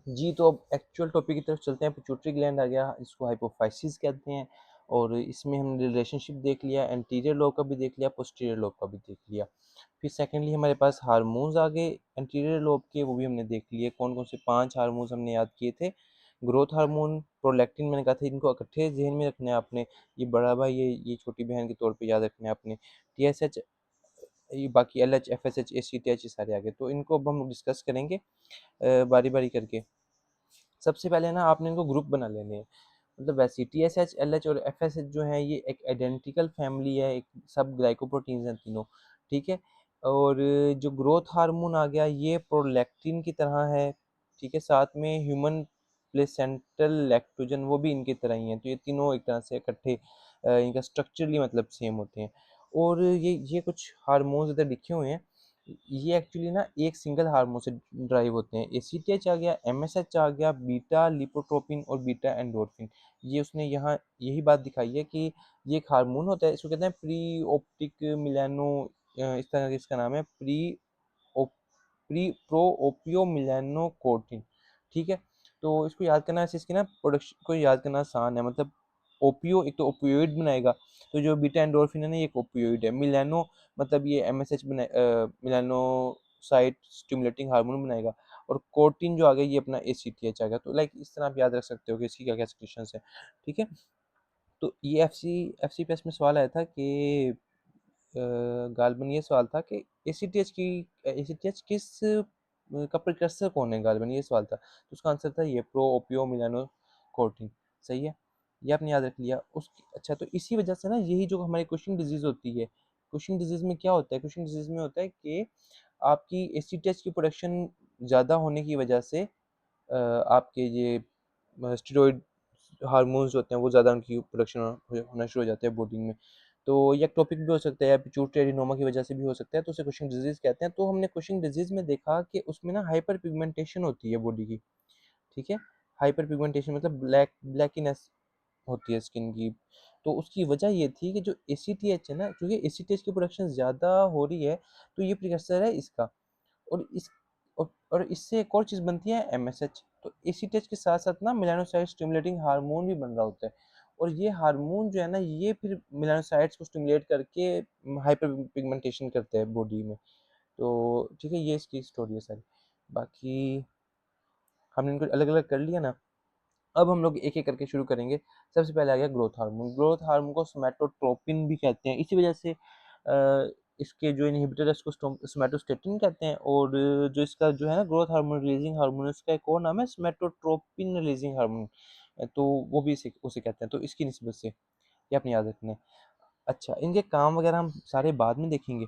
जी, तो अब actual topic की तरफ चलते हैं। पिट्यूटरी ग्लैंड आ गया, इसको हाइपोफाइसिस कहते हैं। और इसमें हमने रिलेशनशिप देख लिया, एंटीरियर लोब का भी देख लिया, पोस्टीरियर लोब का भी देख लिया। फिर सेकेंडली हमारे पास हार्मोन्स आ गए एंटीरियर लोब के, वो भी हमने देख लिए। कौन-कौन से 5 हार्मोन्स हमने याद किए थे। ग्रोथ हार्मोन, प्रोलैक्टिन मैंने कहा था, इनको इकट्ठे ज़हन में रखना है आपने। ये बड़ा भाई है, ये छोटी बहन के तौर पे याद रखना है आपने। टीएसएच, ये बाकी एलएच, एफएसएच, एसीटीएच ये सारे आ गए। तो इनको अब हम डिस्कस करेंगे बारी-बारी करके। सबसे पहले ना आपने इनको ग्रुप बना लेने हैं। मतलब वैसे टीएसएच, एलएच और एफएसएच जो है ये एक आइडेंटिकल फैमिली है, एक सब ग्लाइकोप्रोटीन्स हैं तीनों, ठीक है। और जो ग्रोथ हार्मोन आ गया ये प्रोलैक्टिन की तरह है, ठीक है। साथ में ह्यूमन प्लेसेंटल लैक्टोजन वो भी इनकी तरह ही है। तो ये तीनों एक तरह से इकट्ठे इनका स्ट्रक्चरली मतलब सेम होते हैं। और ये कुछ हार्मोन्स इधर लिखे हुए हैं, ये एक्चुअली ना एक सिंगल हार्मोन से ड्राइव होते हैं। एसीटीएच आ गया, एमएसएच आ गया, बीटा लिपोट्रोपिन और बीटा एंडोर्फिन। ये उसने यहाँ यही बात दिखाई है कि ये एक हार्मोन होता है, इसको कहते हैं प्री ऑप्टिक मिलानो, इस तरह का इसका नाम है, प्रो ओपियो मिलानोकोर्टिन, ठीक है। तो इसको याद करना ऐसे, इसकी ना प्रोडक्शन को याद करना आसान है। मतलब ओपियो एक तो ओपियोइड बनाएगा, तो जो बीटा एंडोर्फिन है ना ये एक ओपियोइड है। मिलानो मतलब ये एमएसएच मिलानोसाइट स्टिमुलेटिंग हार्मोन बनाएगा। और कोर्टिन जो आ गया ये अपना एसीटीएच आ गया। तो लाइक इस तरह आप याद रख सकते हो कि इसकी क्या क्या सेक्रेशंस है, ठीक है। तो ये एफसीपीएस में सवाल आया था कि गालबन ये सवाल था कि एसीटीएच किस का प्रिकर्सर कौन है गालबन, ये सवाल था। तो उसका आंसर था ये प्रो ओपियो मिलानो कोर्टिन, सही है। ये आपने याद रख लिया। उसकी अच्छा, तो इसी वजह से ना यही जो हमारी कुशिंग डिजीज होती है, कुशिंग डिजीज में क्या होता है, कुशिंग डिजीज में होता है कि आपकी एसीटीएच की प्रोडक्शन ज़्यादा होने की वजह से आपके ये स्टेरॉइड हार्मोन्स होते हैं वो ज़्यादा उनकी प्रोडक्शन होना शुरू हो जाते हैं बॉडी में। तो ये एक टॉपिक भी हो सकता है, या पिट्यूटरी एडिनोमा की वजह से भी हो सकता है, तो उसे कुशिंग डिजीज़ कहते हैं। तो हमने कुशिंग डिजीज़ में देखा कि उसमें ना हाइपर पिगमेंटेशन होती है बॉडी की, ठीक है। हाइपर पिगमेंटेशन मतलब ब्लैकीनेस होती है स्किन की। तो उसकी वजह ये थी कि जो एसीटीएच है ना, क्योंकि एसीटीएच की प्रोडक्शन ज़्यादा हो रही है, तो ये प्रिकर्सर है इसका। और इस और इससे एक और चीज़ बनती है एमएसएच। तो एसीटेच के साथ साथ ना मेलानोसाइट स्टिमुलेटिंग हार्मोन भी बन रहा होता है। और ये हार्मोन जो है ना ये फिर मेलानोसाइट्स को स्टिमुलेट करके हाइपर पिगमेंटेशन करते हैं बॉडी में। तो ठीक है, ये इसकी स्टोरी है सारी। बाकी हमने इनको अलग अलग कर लिया ना। अब हम लोग एक एक करके शुरू करेंगे। सबसे पहले आ गया ग्रोथ हार्मोन। ग्रोथ हार्मोन को सोमैटोट्रोपिन भी कहते हैं, इसी वजह से इसके जो इनहिबिटर है उसको सोमैटोस्टेटिन कहते हैं। और जो इसका जो है ना ग्रोथ हार्मोन रिलीजिंग हार्मोन, इसका एक और नाम है सोमैटोट्रोपिन रिलीजिंग हार्मोन। तो वो भी इसे उसे कहते हैं। तो इसकी निस्बत से ये आपने याद रखना है। अच्छा, इनके काम वगैरह हम सारे बाद में देखेंगे,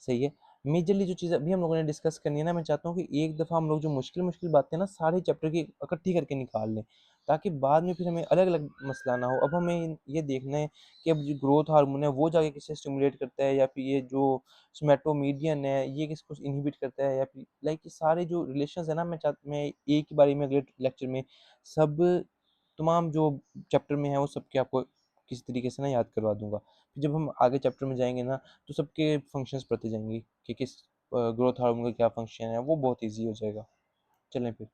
सही है। मेजरली जो चीज़ अभी हम लोगों ने डिस्कस करनी है ना, मैं चाहता हूँ कि एक दफ़ा हम लोग जो मुश्किल मुश्किल बातें ना सारे चैप्टर की इकट्ठी करके निकाल लें, ताकि बाद में फिर हमें अलग अलग मसला ना हो। अब हमें ये देखना है कि अब जो ग्रोथ हार्मोन है वो जाके किसे स्टिमुलेट करता है, या फिर ये जो सोमेटोमीडियन है ये किसको इनहिबिट करता है, या फिर लाइक ये सारे जो रिलेशंस है ना, मैं एक ही बारी में अगले लेक्चर में सब तमाम जो चैप्टर में है वो सबके आपको किसी तरीके से ना याद करवा दूंगा। फिर जब हम आगे चैप्टर में जाएंगे ना, तो सबके फंक्शंस पढ़ते जाएंगे कि किस ग्रोथ हार्मोन का क्या फंक्शन है, वो बहुत ईजी हो जाएगा। चलें फिर।